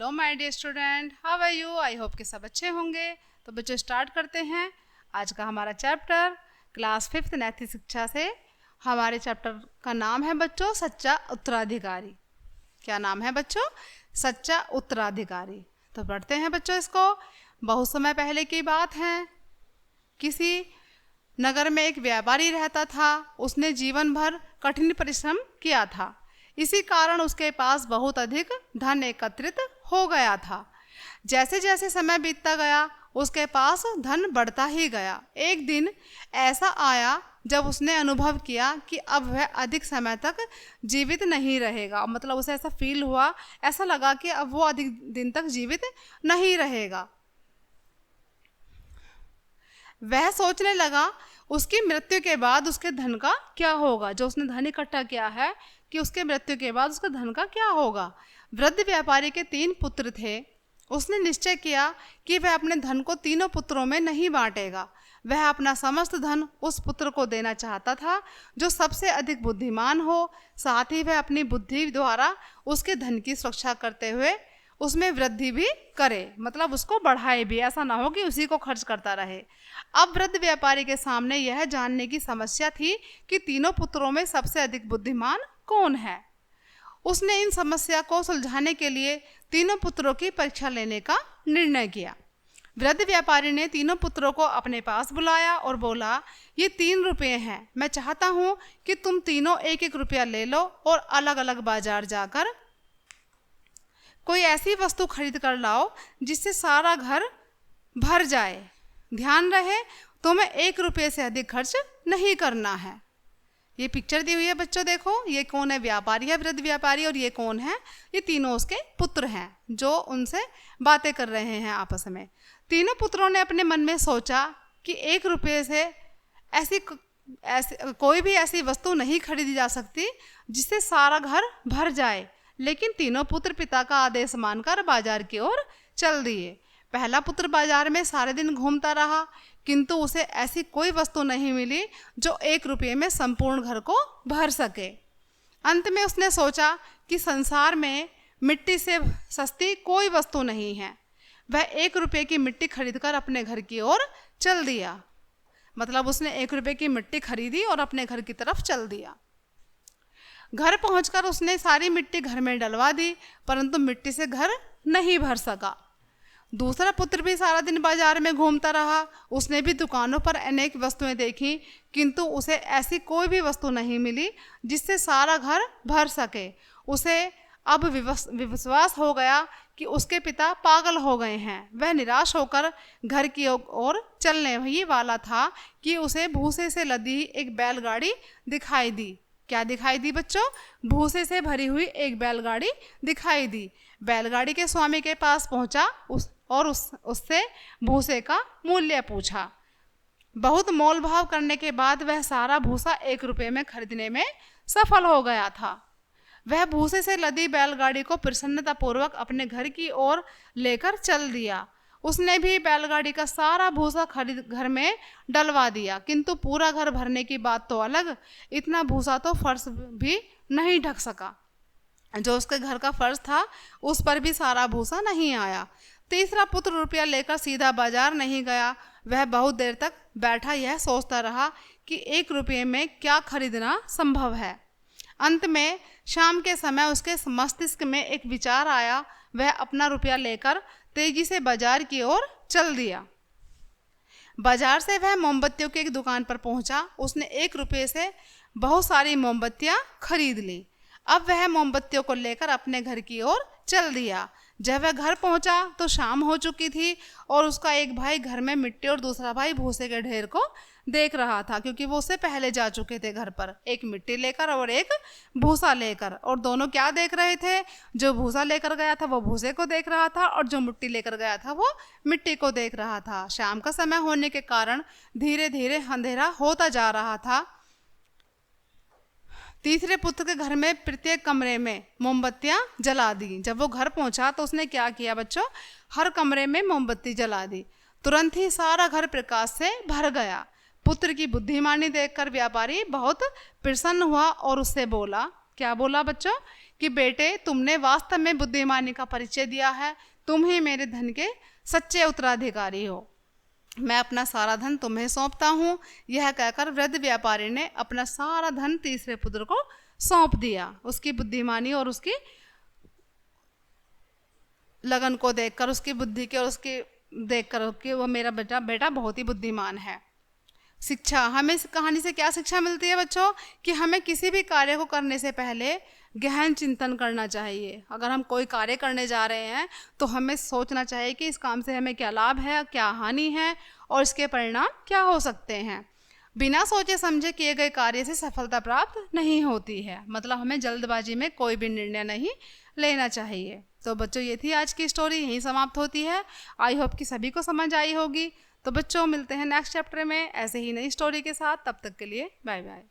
Hello my dear student, how are you? I hope कि सब अच्छे होंगे। तो बच्चों स्टार्ट करते हैं आज का हमारा चैप्टर क्लास 5th नैतिक शिक्षा से। हमारे चैप्टर का नाम है बच्चों सच्चा उत्तराधिकारी। क्या नाम है बच्चों? सच्चा उत्तराधिकारी। तो पढ़ते हैं बच्चों इसको। बहुत समय पहले की बात है, किसी नगर में एक व्यापारी रहता था। उसने जीवन भर कठिन परिश्रम किया था, इसी कारण उसके पास बहुत अधिक धन एकत्रित हो गया था। जैसे जैसे समय बीतता गया उसके पास धन बढ़ता ही गया। एक दिन ऐसा आया जब उसने अनुभव किया कि अब वह अधिक समय तक जीवित नहीं रहेगा। मतलब उसे ऐसा फील हुआ, ऐसा लगा कि अब वो अधिक दिन तक जीवित नहीं रहेगा। वह सोचने लगा उसकी मृत्यु के बाद उसके धन का क्या होगा। जो उसने धन इकट्ठा किया है कि उसके मृत्यु के बाद उसका धन का क्या होगा। वृद्ध व्यापारी के 3 पुत्र थे। उसने निश्चय किया कि वह अपने धन को तीनों पुत्रों में नहीं बांटेगा। वह अपना समस्त धन उस पुत्र को देना चाहता था जो सबसे अधिक बुद्धिमान हो। साथ ही वह अपनी बुद्धि द्वारा उसके धन की सुरक्षा करते हुए उसमें वृद्धि भी करे, मतलब उसको बढ़ाए भी, ऐसा ना हो कि उसी को खर्च करता रहे। अब वृद्ध व्यापारी के सामने यह जानने की समस्या थी कि तीनों पुत्रों में सबसे अधिक बुद्धिमान कौन है। उसने इन समस्या को सुलझाने के लिए तीनों पुत्रों की परीक्षा लेने का निर्णय किया। वृद्ध व्यापारी ने तीनों पुत्रों को अपने पास बुलाया और बोला, ये 3 रुपये हैं। मैं चाहता हूँ कि तुम तीनों 1-1 रुपया ले लो और अलग अलग बाजार जाकर कोई ऐसी वस्तु खरीद कर लाओ जिससे सारा घर भर जाए। ध्यान रहे, तुम्हें 1 रुपये से अधिक खर्च नहीं करना है। ये पिक्चर दी हुई है बच्चों, देखो ये कौन है? व्यापारी है, वृद्ध व्यापारी। और ये कौन है? ये तीनों उसके पुत्र हैं जो उनसे बातें कर रहे हैं आपस में। तीनों पुत्रों ने अपने मन में सोचा कि 1 रुपये से ऐसी कोई भी ऐसी वस्तु नहीं खरीदी जा सकती जिससे सारा घर भर जाए। लेकिन तीनों पुत्र पिता का आदेश मानकर बाजार की ओर चल दिए। पहला पुत्र बाजार में सारे दिन घूमता रहा, किंतु उसे ऐसी कोई वस्तु नहीं मिली जो 1 रुपये में संपूर्ण घर को भर सके। अंत में उसने सोचा कि संसार में मिट्टी से सस्ती कोई वस्तु नहीं है। वह 1 रुपये की मिट्टी खरीदकर अपने घर की ओर चल दिया। मतलब उसने 1 रुपये की मिट्टी खरीदी और अपने घर की तरफ चल दिया। घर पहुंचकर उसने सारी मिट्टी घर में डलवा दी, परंतु मिट्टी से घर नहीं भर सका। दूसरा पुत्र भी सारा दिन बाजार में घूमता रहा। उसने भी दुकानों पर अनेक वस्तुएं देखी, किंतु उसे ऐसी कोई भी वस्तु नहीं मिली जिससे सारा घर भर सके। उसे अब विश्वास हो गया कि उसके पिता पागल हो गए हैं। वह निराश होकर घर की ओर चलने ही वाला था कि उसे भूसे से लदी एक बैलगाड़ी दिखाई दी। क्या दिखाई दी बच्चों? भूसे से भरी हुई एक बैलगाड़ी दिखाई दी। बैलगाड़ी के स्वामी के पास पहुंचा उससे भूसे का मूल्य पूछा। बहुत मोल भाव करने के बाद वह सारा भूसा 1 रुपये में खरीदने में सफल हो गया था। वह भूसे से लदी बैलगाड़ी को प्रसन्नतापूर्वक अपने घर की ओर लेकर चल दिया। उसने भी बैलगाड़ी का सारा भूसा खरीद घर में डलवा दिया, किंतु पूरा घर भरने की बात तो अलग, इतना भूसा तो फर्श भी नहीं ढक सका। जो उसके घर का फर्श था उस पर भी सारा भूसा नहीं आया। तीसरा पुत्र रुपया लेकर सीधा बाजार नहीं गया। वह बहुत देर तक बैठा यह सोचता रहा कि 1 रुपये में क्या खरीदना संभव है। अंत में शाम के समय उसके मस्तिष्क में एक विचार आया। वह अपना रुपया लेकर तेजी से बाजार की ओर चल दिया। बाजार से वह मोमबत्तियों की एक दुकान पर पहुंचा। उसने 1 रुपये से बहुत सारी मोमबत्तियां खरीद ली। अब वह मोमबत्तियों को लेकर अपने घर की ओर चल दिया। जब वह घर पहुंचा तो शाम हो चुकी थी और उसका एक भाई घर में मिट्टी और दूसरा भाई भूसे के ढेर को देख रहा था, क्योंकि वो उससे पहले जा चुके थे घर पर, एक मिट्टी लेकर और एक भूसा लेकर। और दोनों क्या देख रहे थे? जो भूसा लेकर गया था वो भूसे को देख रहा था और जो मिट्टी लेकर गया था वो मिट्टी को देख रहा था। शाम का समय होने के कारण धीरे धीरे अंधेरा होता जा रहा था। तीसरे पुत्र के घर में प्रत्येक कमरे में मोमबत्तियां जला दी। जब वो घर पहुंचा तो उसने क्या किया बच्चों? हर कमरे में मोमबत्ती जला दी। तुरंत ही सारा घर प्रकाश से भर गया। पुत्र की बुद्धिमानी देखकर व्यापारी बहुत प्रसन्न हुआ और उससे बोला, क्या बोला बच्चों? कि बेटे तुमने वास्तव में बुद्धिमानी का परिचय दिया है, तुम ही मेरे धन के सच्चे उत्तराधिकारी हो, मैं अपना सारा धन तुम्हें सौंपता हूँ। यह कहकर वृद्ध व्यापारी ने अपना सारा धन तीसरे पुत्र को सौंप दिया। उसकी बुद्धिमानी और उसकी लगन को देखकर, उसकी बुद्धि के और उसकी देखकर कि वो मेरा बेटा बहुत ही बुद्धिमान है। शिक्षा, हमें इस कहानी से क्या शिक्षा मिलती है बच्चों? कि हमें किसी भी कार्य को करने से पहले गहन चिंतन करना चाहिए। अगर हम कोई कार्य करने जा रहे हैं तो हमें सोचना चाहिए कि इस काम से हमें क्या लाभ है, क्या हानि है और इसके परिणाम क्या हो सकते हैं। बिना सोचे समझे किए गए कार्य से सफलता प्राप्त नहीं होती है। मतलब हमें जल्दबाजी में कोई भी निर्णय नहीं लेना चाहिए। तो बच्चों ये थी आज की स्टोरी, यहीं समाप्त होती है। आई होप कि सभी को समझ आई होगी। तो बच्चों मिलते हैं नेक्स्ट चैप्टर में ऐसे ही नई स्टोरी के साथ। तब तक के लिए बाय बाय।